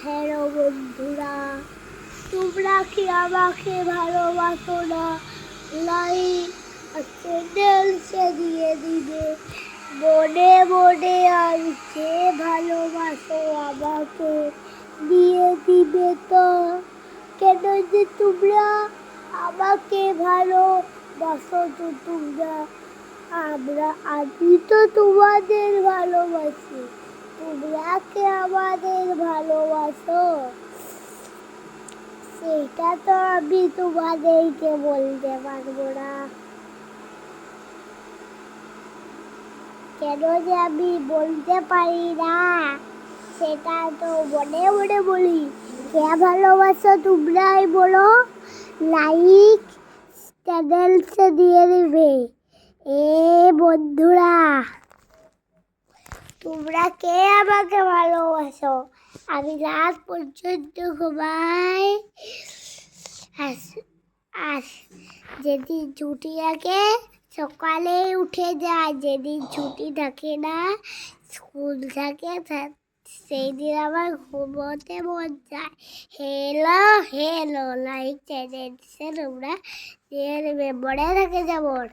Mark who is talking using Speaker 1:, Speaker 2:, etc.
Speaker 1: Hello বন্ধুরা, তোমরা কি আমাকে ভালোবাসো না? লাইক আর চ্যানেলকে দিয়ে দিবে। মনে মনে আনছে ভালোবাসো আমাকে দিয়ে দিবে তো। কেন যে তোমরা আমাকে ভালোবাসো তো তোমরা? আমি তো তোমাদের ভালোবাসি, তোমরা কে আমাদের ভালোবাসো সেটা তো আমি তোমাদেরকে বলতে পারবো না। কেন যে আমি বলতে পারি না সেটা তো মনে মনে বলি। কে ভালোবাসো তোমরাই বলো, লাইক চ্যানেলকে দিয়ে দিবে। বন্ধুরা, তোমরা কে আমাকে ভালোবাসো? আমি রাত পর্যন্ত ঘুমাই, আর যেদিন ছুটি থাকে সকালে উঠে যায়, যেদিন ছুটি থাকে না স্কুল থাকে সেই দিন আমার ঘুমোতে মন যায়। হ্যালো লাইক চ্যানেল তোমরা মনে থাকে যেমন।